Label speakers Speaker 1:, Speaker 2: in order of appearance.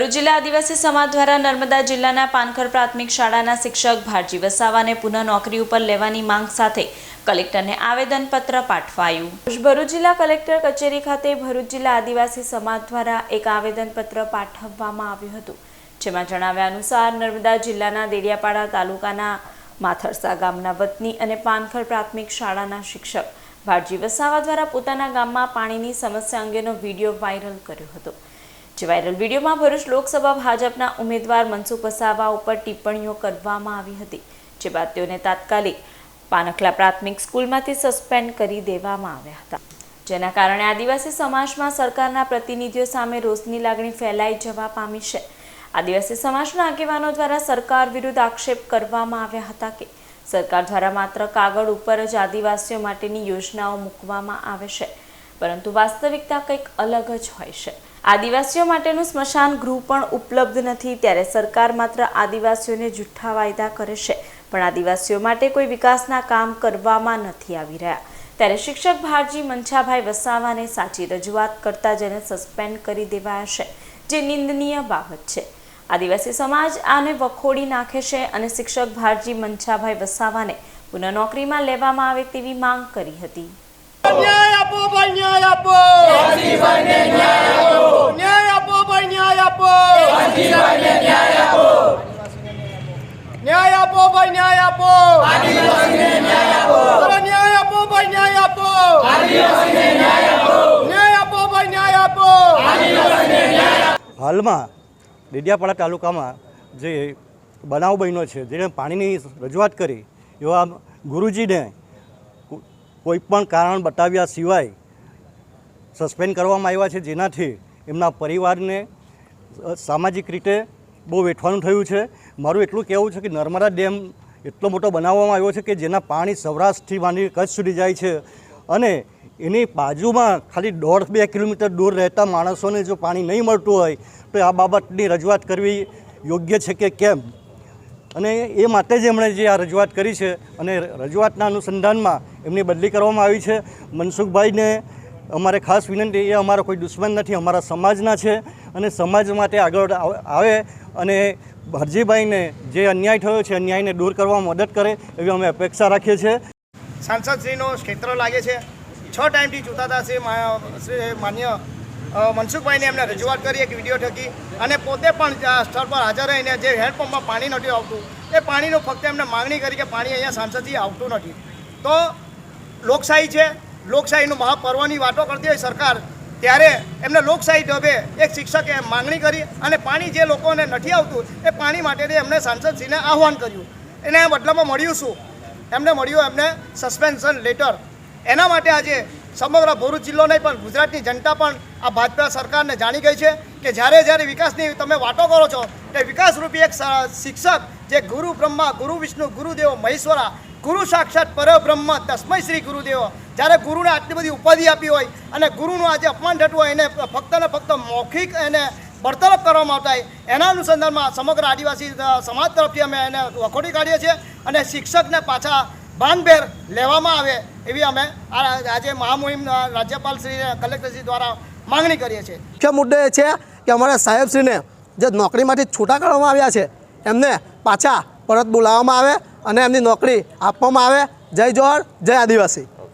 Speaker 1: ભરૂચ જિલ્લા આદિવાસી સમાજ દ્વારા નર્મદા જિલ્લાના પાનખર પ્રાથમિક શાળાના શિક્ષક ભારજી વસાવાને પુનઃ નોકરી ઉપર લેવાની માંગ સાથે કલેક્ટરને આવેદનપત્ર પાઠવાયું। ભરૂચ જિલ્લા કલેક્ટર કચેરી ખાતે ભરૂચ જિલ્લા આદિવાસી સમાજ દ્વારા એક આવેદનપત્ર પાઠવવામાં આવ્યું હતું, જેમાં જણાવ્યા અનુસાર નર્મદા જિલ્લાના દેડિયાપાડા તાલુકાના માથરસા ગામના વતની અને પાનખર પ્રાથમિક શાળાના શિક્ષક ભારજી વસાવા દ્વારા પોતાના ગામમાં પાણીની સમસ્યા અંગેનો વિડીયો વાયરલ કર્યો હતો। જે વાયરલ વિડીયોમાં ભરૂચ લોકસભા ભાજપના ઉમેદવાર મનસુખ વસાવા ઉપર ટિપ્પણીઓ કરવામાં આવી હતી, જે બાદ તેઓને તાત્કાલિક પાનખલા પ્રાથમિક સ્કૂલમાંથી સસ્પેન્ડ કરી દેવામાં આવ્યા હતા, જેના કારણે આદિવાસી સમાજમાં સરકારના પ્રતિનિધિઓ સામે રોષની લાગણી ફેલાઈ જવા પામી છે। આદિવાસી સમાજના આગેવાનો દ્વારા સરકાર વિરુદ્ધ આક્ષેપ કરવામાં આવ્યા હતા કે સરકાર દ્વારા માત્ર કાગળ ઉપર જ આદિવાસીઓ માટેની યોજનાઓ મૂકવામાં આવે છે, પરંતુ વાસ્તવિકતા કંઈક અલગ જ હોય છે। આદિવાસીઓ માટેનું સ્મશાન ગૃહ પણ ઉપલબ્ધ નથી, ત્યારે સરકાર માત્ર આદિવાસીઓને જૂઠા વાયદા કરે છે, પણ આદિવાસીઓ માટે કોઈ વિકાસના કામ કરવામાં નથી આવી રહ્યા। ત્યારે શિક્ષક ભારજી મંછાભાઈ વસાવાને સાચી રજૂઆત કરતા જેને સસ્પેન્ડ કરી દેવાયા છે, જે નિંદનીય બાબત છે। આદિવાસી સમાજ આને વખોડી નાખે છે અને શિક્ષક ભારજી મંછાભાઈ વસાવાને પુનઃ નોકરીમાં લેવામાં આવે તેવી માંગ કરી હતી।
Speaker 2: ન્યાય આપો ભાઈ, ન્યાય આપો આદિવાસીને, ન્યાય આપો ન્યાય આપો ભાઈ, ન્યાય આપો આદિવાસીને, ન્યાય આપો ન્યાય આપો ભાઈ, ન્યાય આપો આદિવાસીને, ન્યાય આપો ન્યાય આપો ભાઈ, ન્યાય આપો આદિવાસીને, ન્યાય આપો ન્યાય આપો ભાઈ, ન્યાય આપો આદિવાસીને, ન્યાય આપો।
Speaker 3: હાલમાં દેડિયાપાડા તાલુકામાં જે બનાવ બન્યો છે, જેણે પાણીની રજૂઆત કરી એવા ગુરુજીને કોઈ પણ કારણ બતાવ્યા સિવાય સસ્પેન્ડ કરવામાં આવ્યા છે, જેનાથી એમના પરિવારને સામાજિક રીતે બહુ વેઠવાનું થયું છે। મારું એટલું કહેવું છે કે નર્મદા ડેમ એટલો મોટો બનાવવામાં આવ્યો છે કે જેના પાણી સૌરાષ્ટ્રથી માંડી કચ્છ સુધી જાય છે, અને એની બાજુમાં ખાલી 1.5-2 કિલોમીટર દૂર રહેતા માણસોને જો પાણી નહીં મળતું હોય તો આ બાબતની રજૂઆત કરવી યોગ્ય છે કે કેમ, અને એ માટે જ એમણે જે આ રજૂઆત કરી છે, અને રજૂઆતના અનુસંધાનમાં એમની બદલી કરવામાં આવી છે। મનસુખભાઈને અમારે ખાસ વિનંતી, એ અમારો કોઈ દુશ્મન નથી, અમારા સમાજના છે, અને સમાજ માટે આગળ આવે અને ભારજીભાઈને જે અન્યાય થયો છે અન્યાયને દૂર કરવામાં મદદ કરે એવી અમે અપેક્ષા રાખીએ છીએ।
Speaker 2: સાંસદશ્રીનો ક્ષેત્ર લાગે છે, 6 ટાઈમથી ચૂંટાતા શ્રી માન્ય મનસુખભાઈને એમને રજૂઆત કરી એક વિડીયો થકી, અને પોતે પણ સ્થળ પર હાજર રહીને જે હેન્ડપંપમાં પાણી નથી આવતું એ પાણીનું ફક્ત એમને માગણી કરી કે પાણી અહીંયા સાંસદથી આવતું નથી। તો લોકશાહી છે, લોકશાહીનું મહાપર્વની વાતો કરતી હોય સરકાર, ત્યારે એમને લોકશાહી ઢબે એક શિક્ષકે માગણી કરી અને પાણી જે લોકોને નથી આવતું એ પાણી માટેની એમને સાંસદશ્રીને આહવાન કર્યું। એને બદલામાં મળ્યું શું? એમને મળ્યું એમને સસ્પેન્શન લેટર। એના માટે આજે સમગ્ર ભરૂચ જિલ્લો નહીં પણ ગુજરાતની જનતા પણ આ ભાજપા સરકારને જાણી ગઈ છે કે જ્યારે વિકાસની તમે વાતો કરો છો તે વિકાસરૂપી એક શિક્ષક જે ગુરુ બ્રહ્મા, ગુરુ વિષ્ણુ, ગુરુદેવ મહેશ્વરા, ગુરુ સાક્ષાત પરબ્રહ્મ તસ્મૈ શ્રી ગુરુદેવ, જ્યારે ગુરુને આટલી બધી ઉપાધિ આપી હોય અને ગુરુનું આજે અપમાન થતું હોય, એને ફક્ત ને ફક્ત મૌખિક એને બરતરફ કરવામાં આવતા હોય, એના અનુસંધાનમાં સમગ્ર આદિવાસી સમાજ તરફથી અમે એને વખોડી કાઢીએ છીએ અને શિક્ષકને પાછા ભાનભેર લેવામાં આવે એવી અમે આજે મહામુહિમ રાજ્યપાલ શ્રી કલેક્ટરશ્રી દ્વારા માંગણી કરીએ છીએ।
Speaker 4: મુખ્ય મુદ્દો એ છે કે અમારા સાહેબશ્રીને જે નોકરીમાંથી છૂટા કરવામાં આવ્યા છે એમને પાછા પરત બોલાવવામાં આવે અને એમની નોકરી આપવામાં આવે। જય જોહર, જય આદિવાસી।